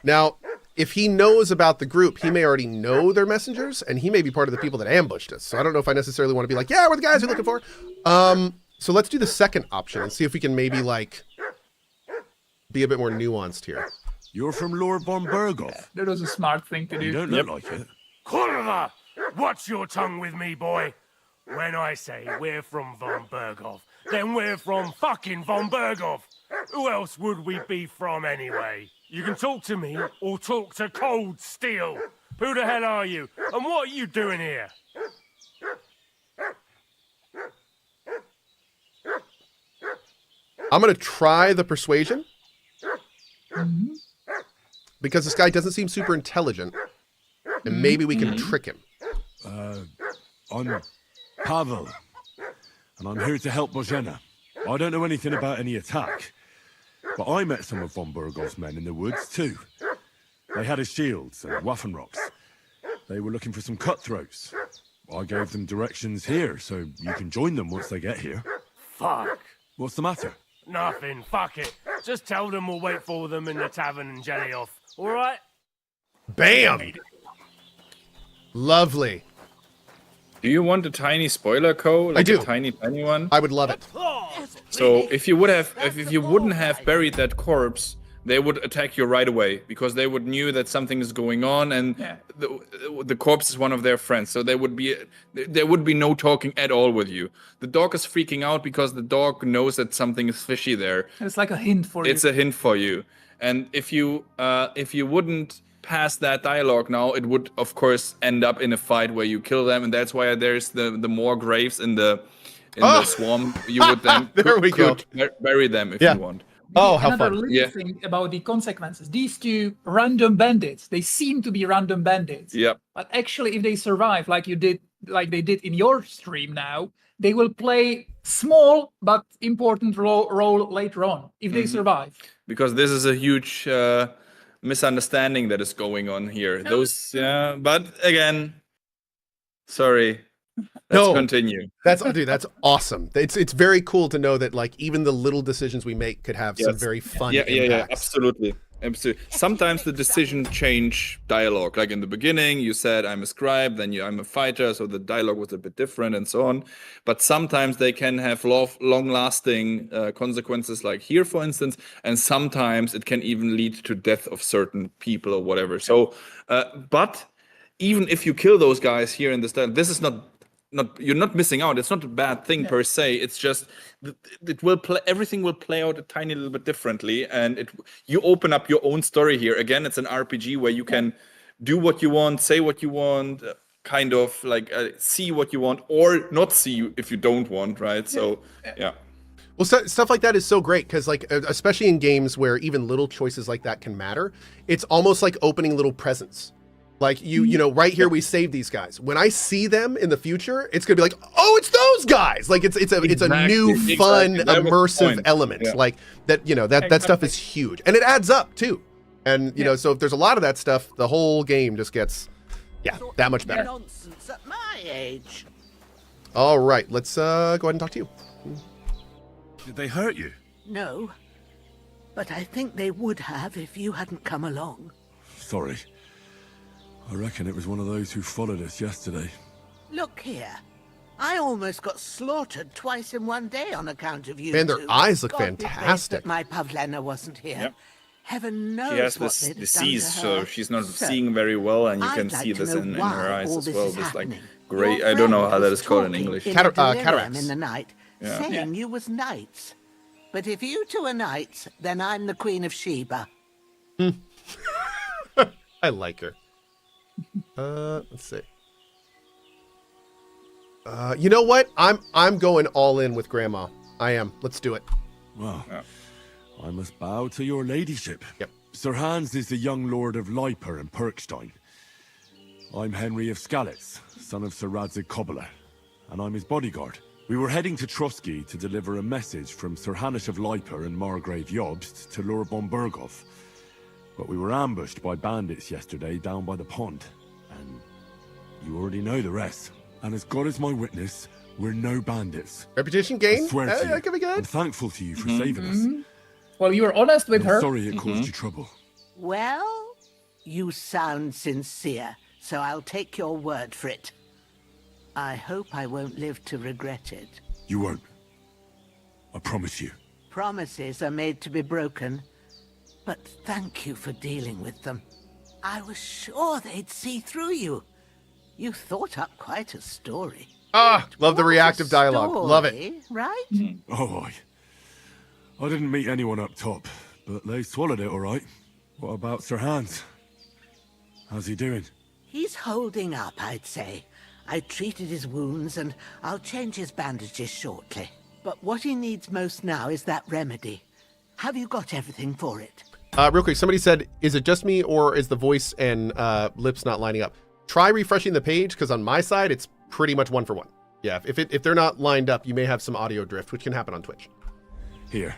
Now, if he knows about the group, he may already know their messengers, and he may be part of the people that ambushed us. So I don't know if I necessarily want to be like, yeah, we're the guys we're looking for. So let's do the second option and see if we can maybe, like, be a bit more nuanced here. You're from Lord von Berghoff. That was a smart thing to do. You don't look like it. Culver, watch your tongue with me, boy. When I say we're from von Berghoff, then we're from fucking von Berghoff. Who else would we be from anyway? You can talk to me or talk to Cold Steel. Who the hell are you? And what are you doing here? I'm going to try the persuasion. Because this guy doesn't seem super intelligent. And maybe we can trick him. I'm Pavel. And I'm here to help Bozhena. I don't know anything about any attack. But I met some of von Berghoff's men in the woods, too. They had his shields and Waffenrocks. They were looking for some cutthroats. I gave them directions here, so you can join them once they get here. Fuck. What's the matter? Nothing, fuck it. Just tell them we'll wait for them in the tavern in Jelly-Off, alright? Bam! Lovely. Do you want a tiny spoiler, Cohh? Like I do. A tiny one? I would love it. So if you wouldn't have buried that corpse, they would attack you right away because they would knew that something is going on and the corpse is one of their friends. So there would be no talking at all with you. The dog is freaking out because the dog knows that something is fishy there. It's like a hint for you. It's a hint for you. And if you wouldn't pass that dialogue now, it would of course end up in a fight where you kill them, and that's why there's the more graves in the swamp. You would then could bury them if you want. Oh, how Another fun. little thing about the consequences. These two random bandits, they seem to be random bandits. Yeah. But actually, if they survive, like they did in your stream now, they will play small but important role later on, if they survive. Because this is a huge misunderstanding that is going on here. But again, sorry. Let's continue. That's awesome. It's very cool to know that like even the little decisions we make could have some very fun impacts. Yeah, absolutely. Sometimes the decision change dialogue. Like in the beginning, you said I'm a scribe, then I'm a fighter, so the dialogue was a bit different and so on. But sometimes they can have long-lasting consequences, like here, for instance, and sometimes it can even lead to death of certain people or whatever. So, but even if you kill those guys here in this dialogue, this is not you're not missing out. It's not a bad thing per se. It's just it will play. Everything will play out a tiny little bit differently, and you open up your own story here. Again, it's an RPG where you can do what you want, say what you want, kind of like see what you want, or not see if you don't want. Right? So yeah. Well, stuff like that is so great because, like, especially in games where even little choices like that can matter. It's almost like opening little presents. Like you know, right here we save these guys. When I see them in the future, it's gonna be like, oh, it's those guys. Like it's a new fun immersive element. Yeah. Like that, you know, that stuff is huge, and it adds up too. And you know, so if there's a lot of that stuff, the whole game just gets that much better. Nonsense at my age. All right, let's go ahead and talk to you. Did they hurt you? No, but I think they would have if you hadn't come along. Sorry. I reckon it was one of those who followed us yesterday. Look here. I almost got slaughtered twice in one day on account of you. Man, their eyes look God be praised fantastic. that my Pavlena wasn't here. Yep. Heaven knows She has what this they'd have disease, done to so her. she's not seeing very well, and you I'd can like see to this know in why her eyes all as this well. is This like happening. gray. Your I don't know friend how that was is called in talking English. in a delirium cataracts. in the night, saying you was knights. But if you two are knights, then I'm the Queen of Sheba. I like her. Let's see. You know what? I'm going all in with Grandma. I am. Let's do it. Well, I must bow to your ladyship. Yep. Sir Hans is the young lord of Leiper and Perkstein. I'm Henry of Skalitz, son of Sir Radzig Kobyla, and I'm his bodyguard. We were heading to Trusky to deliver a message from Sir Hanish of Leiper and Margrave Jobst to Lord von Berghoff. But we were ambushed by bandits yesterday down by the pond, and you already know the rest. And as God is my witness, we're no bandits. Reputation I gain. swear to you, That could be good. I'm thankful to you for saving us. Well, you were honest with I'm her. sorry it caused you trouble. Well, You sound sincere, so I'll take your word for it. I hope I won't live to regret it. You won't. I promise you. Promises are made to be broken, but thank you for dealing with them. I was sure they'd see through you. You thought up quite a story. Ah, love the What a reactive dialogue. Love it. story, Right? Oh, I didn't meet anyone up top, but they swallowed it all right. What about Sir Hans? How's he doing? He's holding up, I'd say. I treated his wounds and I'll change his bandages shortly. But what he needs most now is that remedy. Have you got everything for it? Real quick, somebody said, is it just me or is the voice and lips not lining up? Try refreshing the page, because on my side, it's pretty much 1 for 1. Yeah, if they're not lined up, you may have some audio drift, which can happen on Twitch. Here.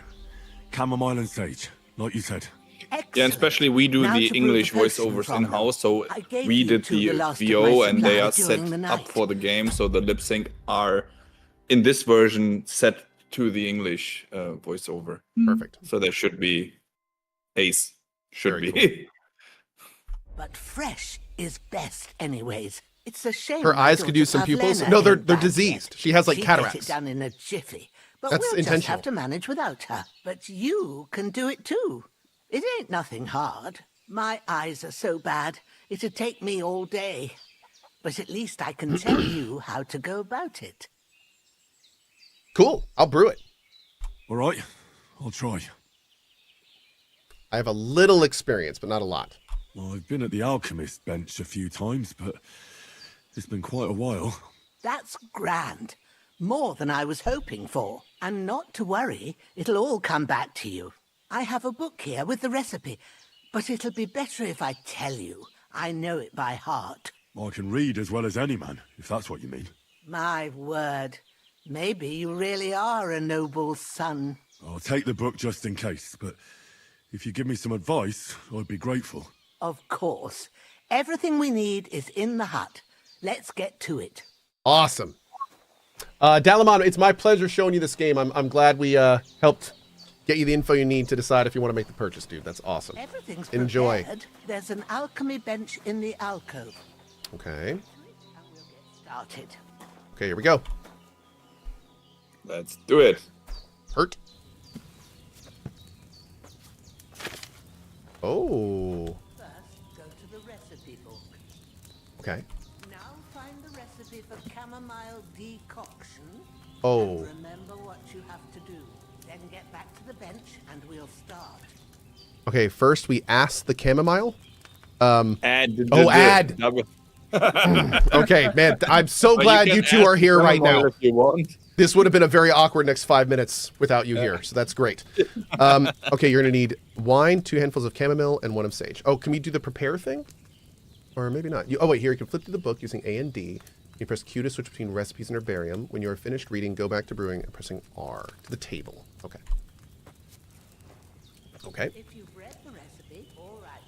Chamomile and sage, like you said. Excellent. Yeah, and especially we do Now the to brew English the potion voiceovers from them. in-house, so I gave we you did to the last of VO my and they supply are set during the up night. for the game, so the lip sync are, in this version, set to the English voiceover. Perfect. So there should be ace. Should Very be. But fresh is best anyways. It's a shame. Her my eyes could use some daughter pupils. Pavlena No, they're ain't back diseased. yet. She has, like, She'd cataracts. Get it done in a jiffy. But That's we'll just intentional. have to manage without her. But you can do it too. It ain't nothing hard. My eyes are so bad, it'd take me all day. But at least I can tell you how to go about it. Cool. I'll brew it. All right, I'll try. I have a little experience, but not a lot. Well, I've been at the alchemist bench a few times, but it's been quite a while. That's grand. More than I was hoping for. And not to worry, it'll all come back to you. I have a book here with the recipe, but it'll be better if I tell you. I know it by heart. I can read as well as any man, if that's what you mean. My word. Maybe you really are a noble son. I'll take the book just in case, but if you give me some advice, I'd be grateful. Of course. Everything we need is in the hut. Let's get to it. Awesome. Dalamon, it's my pleasure showing you this game. I'm glad we helped get you the info you need to decide if you want to make the purchase, dude. That's awesome. Everything's Enjoy. prepared. There's an alchemy bench in the alcove. Okay. And we'll get started. Okay, here we go. Let's do it. Hurt. Oh. First, go to the recipe book. Okay. Now find the recipe for chamomile decoction. Oh. And remember what you have to do. Then get back to the bench and we'll start. Okay, first we ask the chamomile. Add. Oh, add. Double. Okay, man, I'm so But glad can you two add are here right chamomile now. If you want. This would have been a very awkward next 5 minutes without you here, so that's great. Okay, you're gonna need wine, 2 handfuls of chamomile, and 1 of sage. Oh, can we do the prepare thing? Or maybe not. Oh wait, here you can flip through the book using A and D. You press Q to switch between recipes and herbarium. When you are finished reading, go back to brewing and pressing R to the table. Okay. Okay. If you've read the recipe, all right.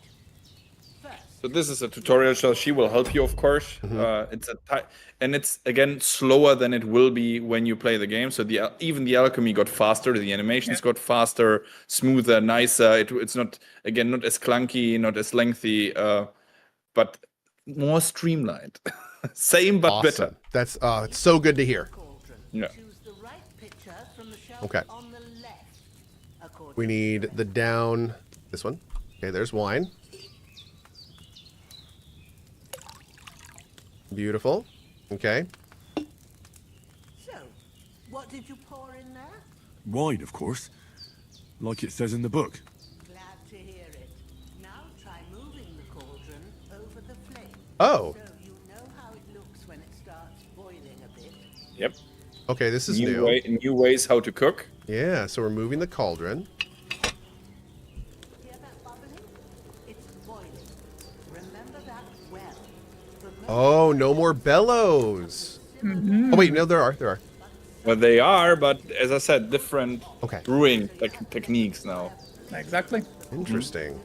First, So this is a tutorial, so she will help you, of course. It's and it's again slower than it will be when you play the game. So even the alchemy got faster, the animations got faster, smoother, nicer. It's not as clunky, not as lengthy, but more streamlined. Same but better. Awesome. That's it's so good to hear. cauldron. Yeah. Choose the right picture from the shelf Okay. on the left. According We need the down. This one. Okay, there's wine. Beautiful. Okay. So, what did you pour in there? Wine, of course. Like it says in the book. Glad to hear it. Now try moving the cauldron over the flame. Oh. So you know how it looks when it starts boiling a bit. Yep. Okay, this is new. New ways how to cook. Yeah, so we're moving the cauldron. Hear that bubbling? It's boiling. Remember that well. Remember Oh, no more bellows. Oh wait, no, there are. Well, they are, but as I said, different Okay. brewing techniques now. Exactly. Interesting.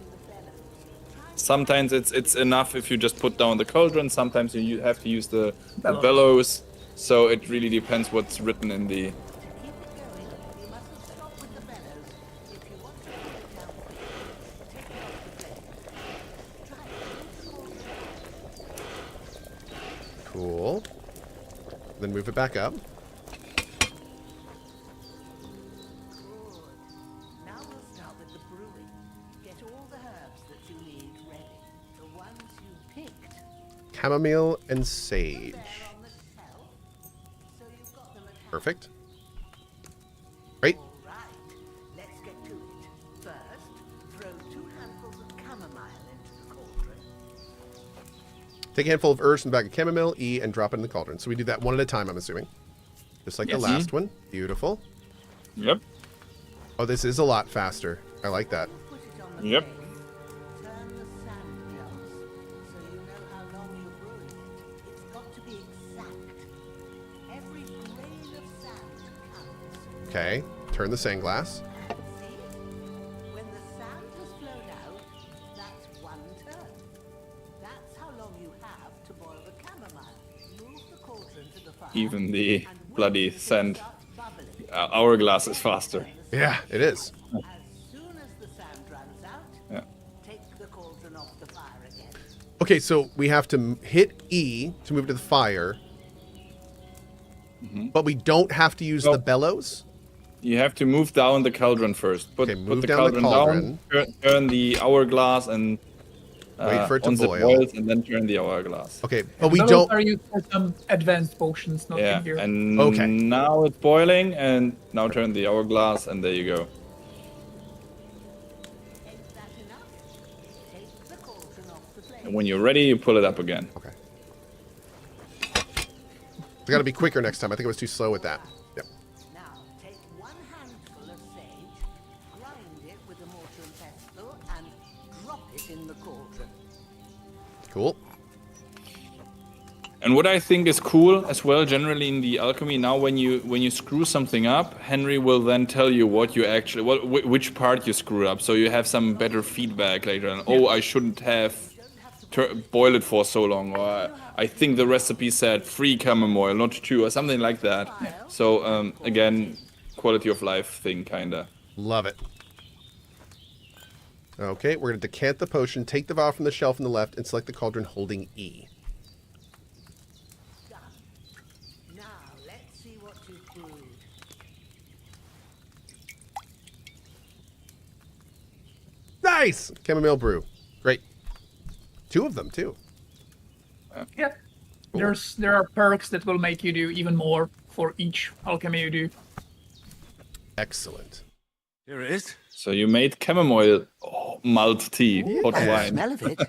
Sometimes it's enough if you just put down the cauldron. Sometimes you have to use the bellows. So it really depends what's written in the. keep it going. You mustn't stop with the bellows. If you want to cool it down quick, take it off the flame. Try it. Then move it back up. Now we'll start with the brewing. Get all the herbs that you need ready. The ones you picked. Chamomile and sage. They're on the shelf. So you've got them at hand. Perfect. Great. All right. Let's get to it. First, throw 2 handfuls of chamomile into the cauldron. Take a handful of herbs from the bag of chamomile, and drop it in the cauldron. So we do that one at a time, I'm assuming. Just like the last one. Beautiful. Yep. Oh, this is a lot faster. I like that. Put it on the Yep. flame. Turn the sand glass so you know how long you're brewing it. It's got to be exact. Every grain of sand counts. Okay. Turn the sand glass. See? When the sand has flowed out, that's 1 turn. That's how long you have to boil the chamomile. Move the cauldron to the fire. Even the and wait bloody until it sand starts bubbling. hourglass is faster. Yeah, it is. As soon as the sand runs out, Yeah. take the cauldron off the fire again. Okay, so we have to hit E to move to the fire. But we don't have to use the bellows? You have to move down the cauldron first. Put, Okay, put move the down the cauldron down, turn the hourglass, and Wait for it to once boil. boils, and then turn the hourglass. Okay, but we Those don't... are used for some advanced potions, not Yeah, in here. and Okay. now it's boiling, and now turn the hourglass, and there you go. Ain't that enough? Take the cauldron off the flame. And when you're ready, you pull it up again. Okay. I gotta be quicker next time. I think I was too slow with that. Yep. Now, take 1 handful of sage, grind it with a mortar and pestle, and drop it in the cauldron. Cool. And what I think is cool as well, generally in the alchemy, now when you screw something up, Henry will then tell you what you actually, which part you screw up, so you have some better feedback later on. Oh, I shouldn't have boiled it for so long, or I think the recipe said 3 chamomile, not 2, or something like that. So again, quality of life thing, kinda. Love it. Okay, we're going to decant the potion, take the vial from the shelf on the left, and select the cauldron holding E. Done. Now, let's see what you've brewed. Nice! Chamomile brew. Great. 2 of them, too. Yeah. There are perks that will make you do even more for each alchemy you do. Excellent. Here it is. So you made chamomile malt tea, hot By the wine. smell of it,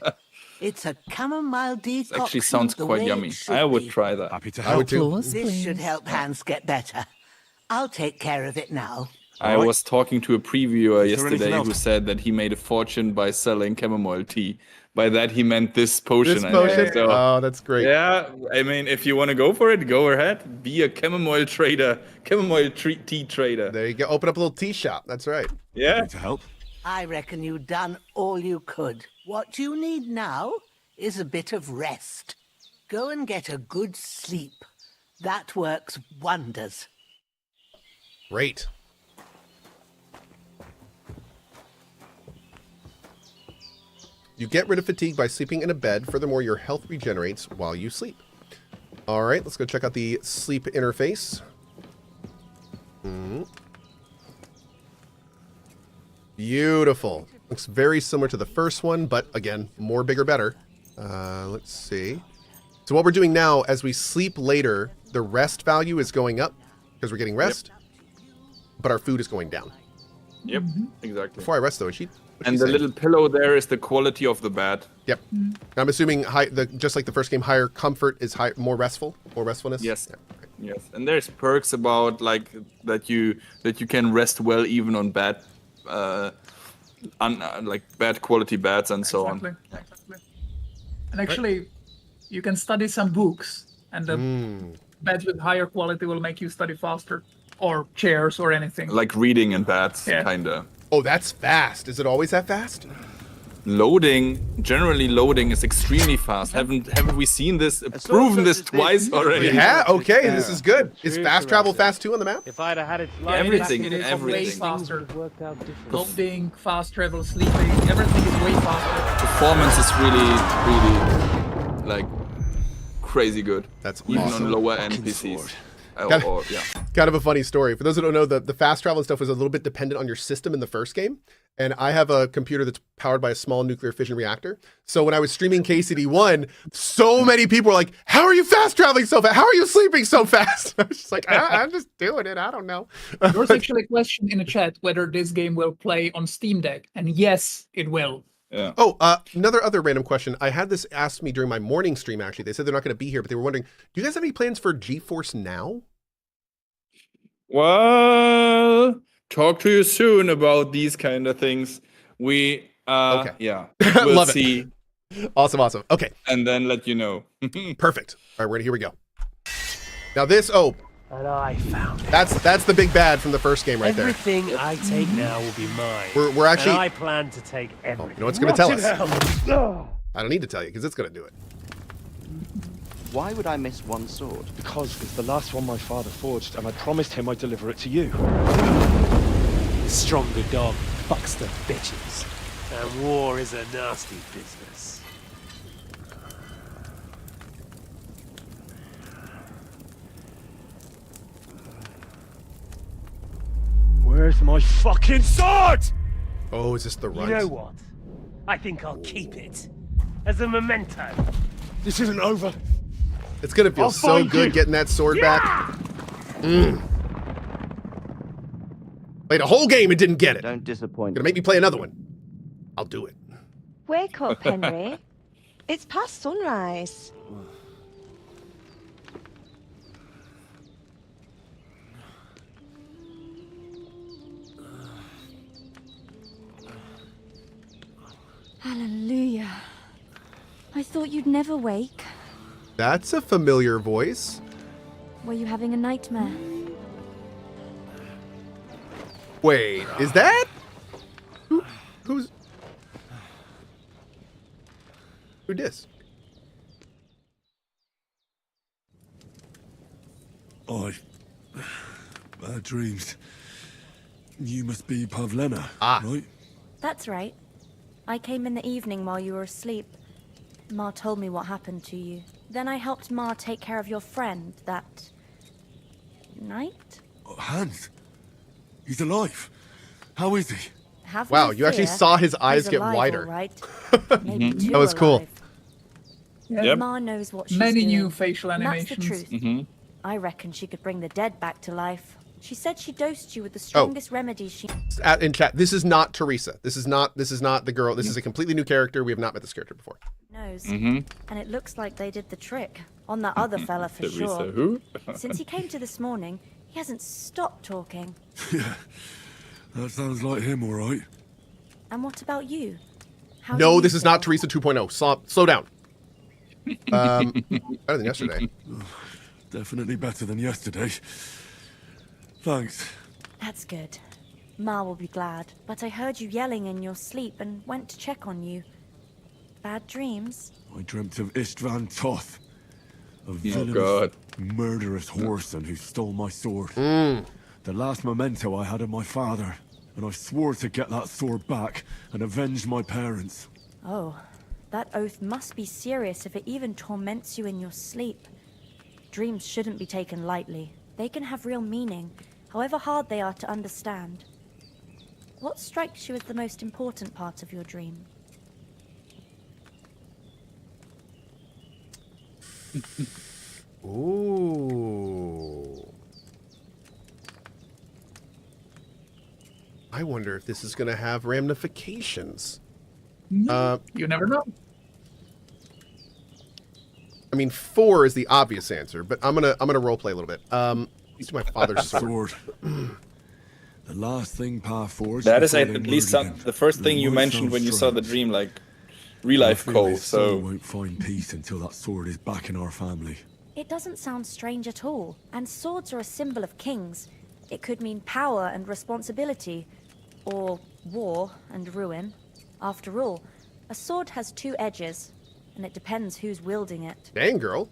it's a chamomile decoction. Actually sounds the quite way yummy. it should I would be. try that. Happy to I help. would too. Applause, This should please. help Hans get better. I'll take care of it now. I was talking to a previewer Is there anything yesterday else? who said that he made a fortune by selling chamomile tea. By that he meant this potion. This I potion? think. So, Oh, that's great. yeah, I mean, if you want to go for it, go ahead. Be a chamomile trader, tea trader. There you go. Open up a little tea shop. That's right. Yeah. Happy to help. I reckon you've done all you could. What you need now is a bit of rest. Go and get a good sleep. That works wonders. Great. You get rid of fatigue by sleeping in a bed. Furthermore, your health regenerates while you sleep. All right, let's go check out the sleep interface. Beautiful. Looks very similar to the first one, but again, more, bigger, better. Let's see. So what we're doing now, as we sleep later, the rest value is going up because we're getting rest, but our food is going down. Yep. Exactly. Before I rest, though, she And the little pillow there is the quality of the bed. Yep. I'm assuming just like the first game, higher comfort is more restful, more restfulness. Yes. Yeah. Yes. And there's perks about like that you can rest well even on bad, like bad quality beds and so on. Exactly. And actually, you can study some books, and the beds with higher quality will make you study faster, or chairs or anything. Like reading in beds, Yeah. kinda. Oh, that's fast. Is it always that fast? Generally loading is extremely fast. Haven't we seen this, proven this twice already? Yeah. Okay. This is good. Is fast travel fast too on the map? If I'd have had it Everything, It is way everything. faster. would have worked out different. Loading, fast travel, sleeping, everything is way faster. Performance is really like crazy good. That's even awesome. on lower end Fucking PCs. sword. Yeah. Kind of a funny story. For those who don't know, the fast travel and stuff was a little bit dependent on your system in the first game. And I have a computer that's powered by a small nuclear fission reactor. So when I was streaming KCD1, so many people were like, how are you fast traveling so fast? How are you sleeping so fast? I was just like, I'm just doing it. I don't know. There's actually a question in the chat whether this game will play on Steam Deck. And yes, it will. Yeah. Oh, other random question. I had this asked me during my morning stream, actually. They said they're not going to be here, but they were wondering, do you guys have any plans for GeForce Now? Well, talk to you soon about these kind of things. We, Okay. yeah, Love we'll it. see. Awesome. Okay, And then let you know. perfect. All right, here we go. Now this, And I found it. that's the big bad from the first game right there. Everything I take now will be mine. We're actually, And I plan to take you everything. know what's going to tell us? us? I don't need to tell you because it's going to do it. Why would I miss one sword? Because it's the last one my father forged, and I promised him I'd deliver it to you. Stronger dog fucks the bitches. And war is a nasty business. Where's my fucking sword? Oh, is this the You runt? know what? I think I'll keep it. As a memento. This isn't over. It's going to feel I'll so find good you. getting that sword back. Played a whole game and didn't get it. Don't disappoint. Gonna make me play another one. I'll do it. Wake up, Henry. It's past sunrise. Hallelujah. I thought you'd never wake. That's a familiar voice. Were you having a nightmare? Wait, is that? Who's? Who dis? Bad dreams. You must be Pavlena, Ah. right? That's right. I came in the evening while you were asleep. Ma told me what happened to you. Then I helped Ma take care of your friend that night. Oh, Hans. He's alive. How is he? Have Wow, no you actually fear. saw his eyes He's get alive, wider. all right. Maybe too That was cool. alive. Yep. Ma knows what she's Many doing. new facial and animations. That's the truth. Mm-hmm. I reckon she could bring the dead back to life. She said she dosed you with the strongest remedies she In chat, this is not Teresa. This is not the girl. This is a completely new character. We have not met this character before. knows. Mm-hmm. And it looks like they did the trick on that other fella for Teresa sure. who? Since he came to this morning, he hasn't stopped talking. Yeah. That sounds like him, all right. And what about you? How do No, you this is not feel? Teresa 2.0. Slow down. Better than yesterday. Definitely better than yesterday. Thanks. That's good. Ma will be glad. But I heard you yelling in your sleep and went to check on you. Bad dreams? I dreamt of Istvan Toth, a Oh villainous, god. murderous horseman who stole my sword. The last memento I had of my father, and I swore to get that sword back and avenge my parents. Oh, that oath must be serious if it even torments you in your sleep. Dreams shouldn't be taken lightly. They can have real meaning, however hard they are to understand. What strikes you as the most important part of your dream? Ooh. I wonder if this is going to have ramifications. You never know. I mean, 4 is the obvious answer, but I'm gonna roleplay a little bit. Let's do my father's sword. The last thing Pa forged. That is before at they least murdered him. the first thing The you wood mentioned fell when you saw the strange. dream, like real life I feel Cohh. his soul So won't find peace until that sword is back in our family. It doesn't sound strange at all, and swords are a symbol of kings. It could mean power and responsibility, or war and ruin. After all, a sword has 2 edges, and it depends who's wielding it. Dang, girl.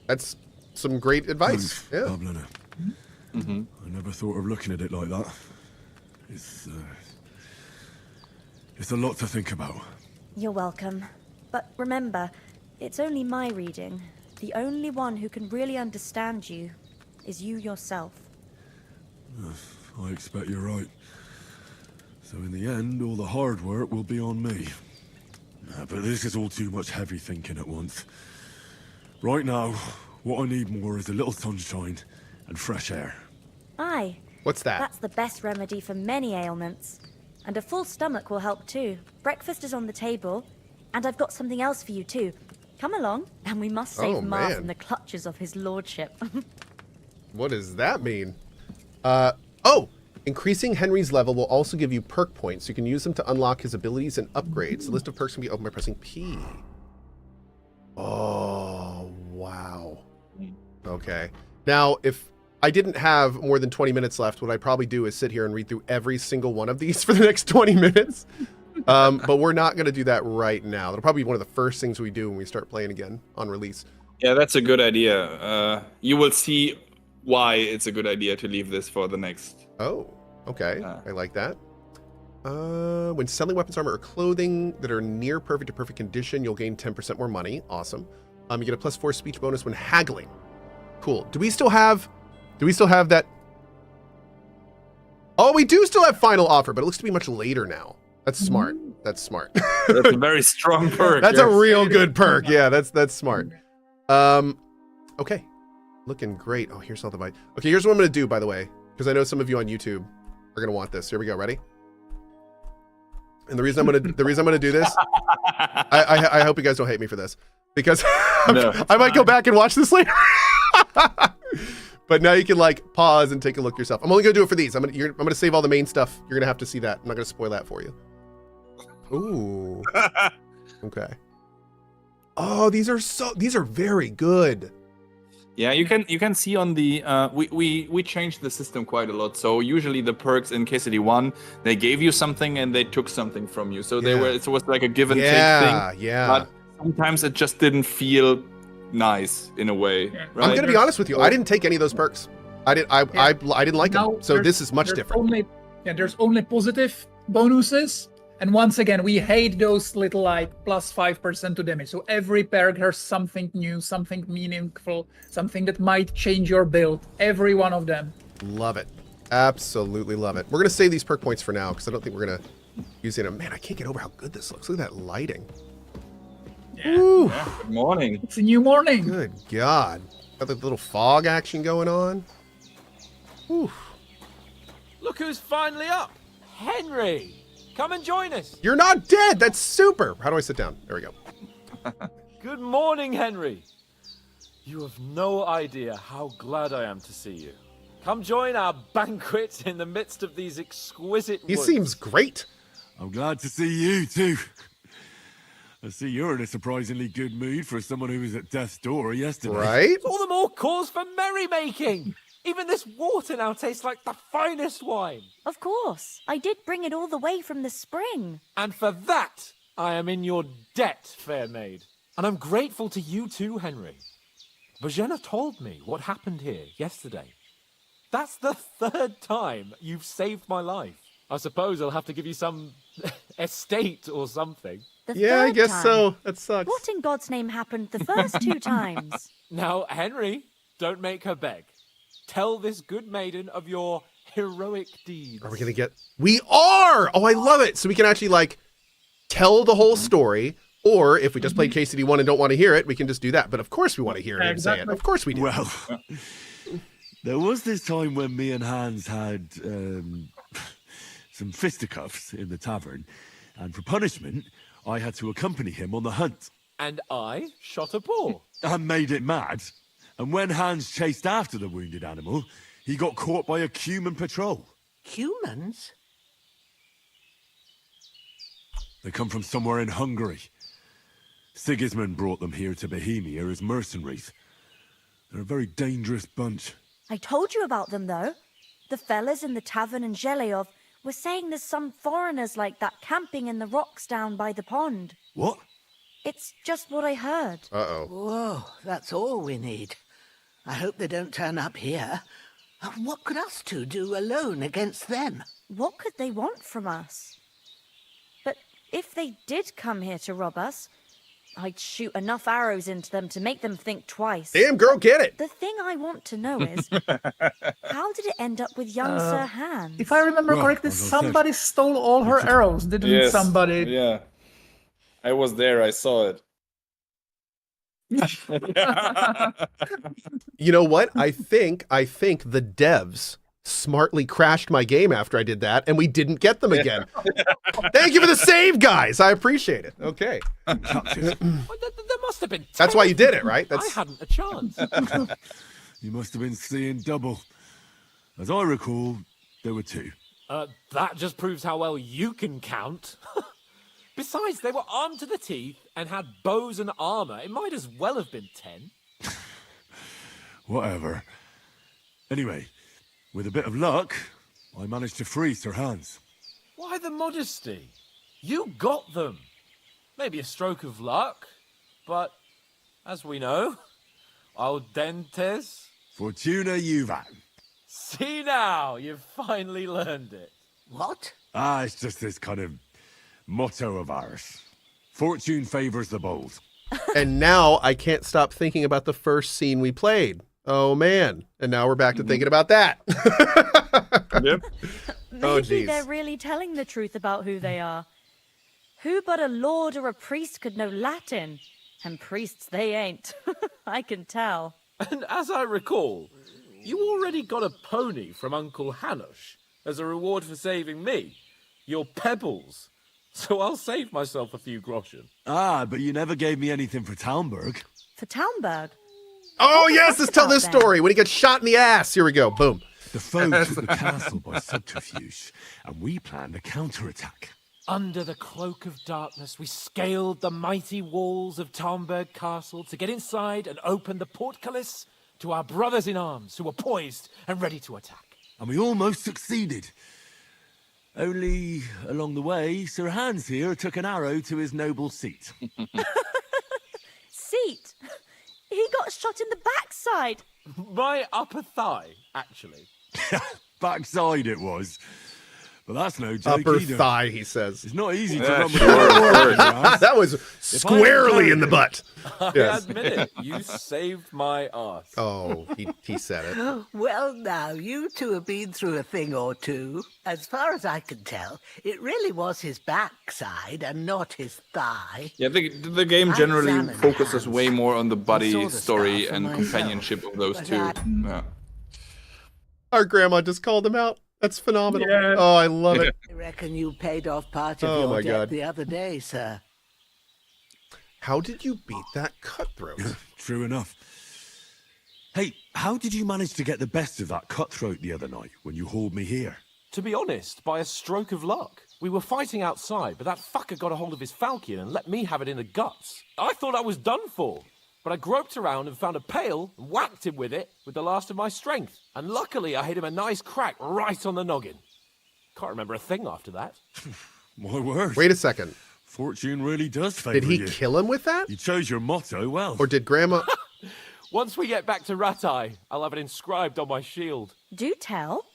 That's some great advice. Thanks, Yeah. Pavlena. I never thought of looking at it like that. It's a lot to think about. You're welcome. But remember, it's only my reading, The only one who can really understand you is you yourself. I expect you're right. So in the end, all the hard work will be on me. But this is all too much heavy thinking at once. Right now, what I need more is a little sunshine and fresh air. Aye. What's that? That's the best remedy for many ailments. And a full stomach will help too. Breakfast is on the table, and I've got something else for you too. Come along, and we must save Ma from the clutches of his lordship. What does that mean? Increasing Henry's level will also give you perk points. You can use them to unlock his abilities and upgrades. The list of perks can be opened by pressing P. Oh, wow. Okay. Now, if I didn't have more than 20 minutes left, what I'd probably do is sit here and read through every single one of these for the next 20 minutes. But we're not going to do that right now. That'll probably be one of the first things we do when we start playing again on release. Yeah, that's a good idea. You will see why it's a good idea to leave this for the next. Oh, okay. I like that. When selling weapons, armor, or clothing that are near perfect to perfect condition, you'll gain 10% more money. Awesome. You get a +4 speech bonus when haggling. Cool. Do we still have that? Oh, we do still have final offer, but it looks to be much later now. That's smart. That's smart. That's a very strong perk. That's a real good perk. Yeah, that's smart. Okay. Looking great. Oh, here's all the bite. Okay, here's what I'm gonna do, by the way, because I know some of you on YouTube are gonna want this. Here we go. Ready? And the reason I'm gonna do this, I hope you guys don't hate me for this, because I might go back and watch this later. But now you can like pause and take a look yourself. I'm only gonna do it for these. I'm gonna save all the main stuff. You're gonna have to see that. I'm not gonna spoil that for you. Ooh. Okay. Oh, these are very good. Yeah, you can see on the we changed the system quite a lot. So usually the perks in KCD 1, they gave you something and they took something from you. So it was like a give and take thing. Yeah. But sometimes it just didn't feel nice in a way. Right? I'm gonna be honest with you. I didn't take any of those perks. I didn't like them. So this is much different. There's only positive bonuses. And once again, we hate those little like +5% to damage. So every perk has something new, something meaningful, something that might change your build. Every one of them. Love it. Absolutely love it. We're going to save these perk points for now because I don't think we're going to use it. Man, I can't get over how good this looks. Look at that lighting. Yeah. Yeah. Good morning. It's a new morning. Good God. Got the little fog action going on. Whew. Look who's finally up. Henry. Come and join us. You're not dead. That's super. How do I sit down? There we go. Good morning, Henry. You have no idea how glad I am to see you. Come join our banquet in the midst of these exquisite woods. He seems great. I'm glad to see you too. I see you're in a surprisingly good mood for someone who was at death's door yesterday. Right? All the more cause for merrymaking. Even this water now tastes like the finest wine. Of course. I did bring it all the way from the spring. And for that, I am in your debt, fair maid. And I'm grateful to you too, Henry. Bojena told me what happened here yesterday. That's the 3rd time you've saved my life. I suppose I'll have to give you some estate or something. Yeah, I guess so. That sucks. What in God's name happened the first 2 times? Now, Henry, don't make her beg. Tell this good maiden of your heroic deeds. Are we going to get... We are! Oh, I love it. So we can actually, like, tell the whole story. Or if we just played KCD 1 and don't want to hear it, we can just do that. But of course we want to hear him say it. Of course we do. Well, there was this time when me and Hans had some fisticuffs in the tavern. And for punishment, I had to accompany him on the hunt. And I shot a boar. And made it mad. And when Hans chased after the wounded animal, he got caught by a human patrol. Humans? They come from somewhere in Hungary. Sigismund brought them here to Bohemia as mercenaries. They're a very dangerous bunch. I told you about them, though. The fellas in the tavern in Zheleyov were saying there's some foreigners like that camping in the rocks down by the pond. What? It's just what I heard. Uh-oh. Whoa, that's all we need. I hope they don't turn up here. What could us two do alone against them? What could they want from us? But if they did come here to rob us, I'd shoot enough arrows into them to make them think twice. Damn, girl, get it. The thing I want to know is, how did it end up with young Sir Hans? If I remember correctly, somebody stole all her arrows, didn't somebody? Yeah. I was there, I saw it. You know what? I think the devs smartly crashed my game after I did that, and we didn't get them again. Thank you for the save, guys. I appreciate it. Okay. Well, there must have been. That's why you did it, right? I hadn't a chance. You must have been seeing double. As I recall, there were 2. That just proves how well you can count. Besides, they were armed to the teeth and had bows and armor. It might as well have been 10. Whatever. Anyway, with a bit of luck, I managed to free Sir Hans. Why the modesty? You got them. Maybe a stroke of luck, but as we know, al dentes. Fortuna juvat. See now, you've finally learned it. What? It's just this kind of motto of ours. Fortune favors the bold. And now I can't stop thinking about the first scene we played. Oh, man. And now we're back to thinking about that. Yep. Maybe they're really telling the truth about who they are. Who but a lord or a priest could know Latin? And priests they ain't. I can tell. And as I recall, you already got a pony from Uncle Hanush as a reward for saving me. Your pebbles. So I'll save myself a few groschen. But you never gave me anything for Talmberg. For Talmberg? Oh, yes, let's tell this story. When he gets shot in the ass. Here we go. Boom. The foe took the castle by subterfuge, and we planned a counterattack. Under the cloak of darkness, we scaled the mighty walls of Talmberg Castle to get inside and open the portcullis to our brothers in arms who were poised and ready to attack. And we almost succeeded. Only, along the way, Sir Hans here took an arrow to his noble seat. Seat? He got shot in the backside. My upper thigh, actually. Backside it was. But that's no joke Upper either. thigh, he says. It's not easy to run with a That was squarely in the butt. I admit it. You saved my ass. Oh, he said it. Well, now, you two have been through a thing or two. As far as I can tell, it really was his backside and not his thigh. Yeah, the game generally focuses way more on the buddy story and companionship of those two. Yeah. Our grandma just called him out. That's phenomenal. Yeah. Oh, I love it. I reckon you paid off part of your debt the other day, sir. How did you beat that cutthroat? True enough. Hey, how did you manage to get the best of that cutthroat the other night when you hauled me here? To be honest, by a stroke of luck. We were fighting outside, but that fucker got a hold of his falchion and let me have it in the guts. I thought I was done for. But I groped around and found a pail and whacked him with it with the last of my strength. And luckily I hit him a nice crack right on the noggin. Can't remember a thing after that. My word. Wait a second. Fortune really does favor Did he you. kill him with that? You chose your motto well. Or did Grandma... Once we get back to Ratai, I'll have it inscribed on my shield. Do tell.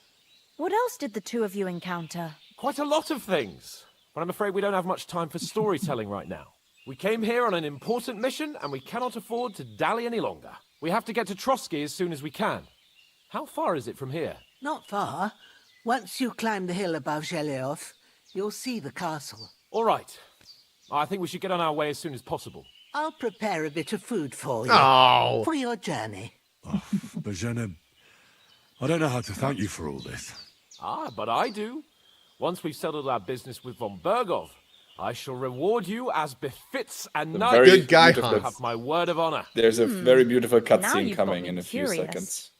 What else did the two of you encounter? Quite a lot of things. But I'm afraid we don't have much time for storytelling right now. We came here on an important mission, and we cannot afford to dally any longer. We have to get to Trotsky as soon as we can. How far is it from here? Not far. Once you climb the hill above Zhelioth, you'll see the castle. All right. I think we should get on our way as soon as possible. I'll prepare a bit of food for you. Oh. For your journey. Bajena, I don't know how to thank you for all this. But I do. Once we've settled our business with von Bergov, I shall reward you as befits a knight. Good guy, You Hans. have my word of honor. There's a very beautiful Now cutscene you've got coming me in a few curious. seconds.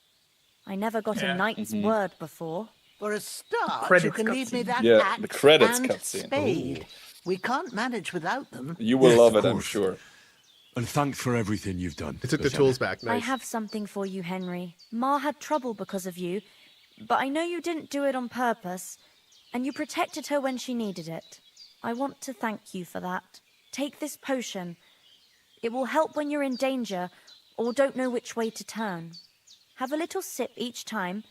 I never got a knight's word before. For a start, Credits you can leave me cutscene. that Yeah, axe the credits and cutscene. spade. We can't manage without them. You will Yes, love of it, I'm course. sure. And thanks for everything you've done. They took the Bajena. tools back. I Nice. have something for you, Henry. Ma had trouble because of you, but I know you didn't do it on purpose, and you protected her when she needed it. I want to thank you for that. Take this potion. It will help when you're in danger or don't know which way to turn. Have a little sip each time,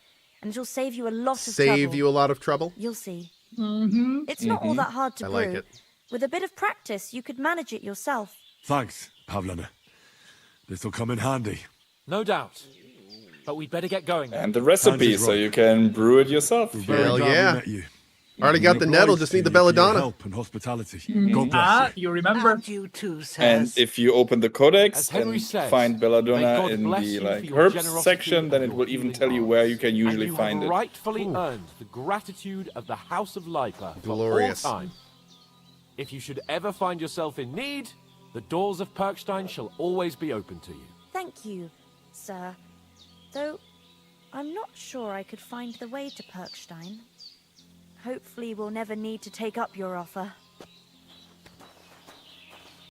and it'll save you a lot of trouble. Save you a lot of trouble? You'll see. Mm-hmm. It's not all that hard to I brew. like it. With a bit of practice, you could manage it yourself. Thanks, Pavlena. This'll come in handy. No doubt. But we'd better get going. And the recipe, Hans is so right. you can brew it yourself. Very Hell glad we yeah. met you. Already got the nettle, just need the belladonna. Help and hospitality. God bless Ah, you. you remember? And you too, sirs. And if you open the codex As Henry and says, find may belladonna God in bless the you for like your herbs generosity section, then and it your will even healing tell you arts. where you can usually and you find have it. rightfully earned the gratitude of the House of Liper for Glorious. all time. If you should ever find yourself in need, the doors of Perkstein shall always be open to you. Thank you, sir. Though I'm not sure I could find the way to Perkstein. Hopefully we'll never need to take up your offer.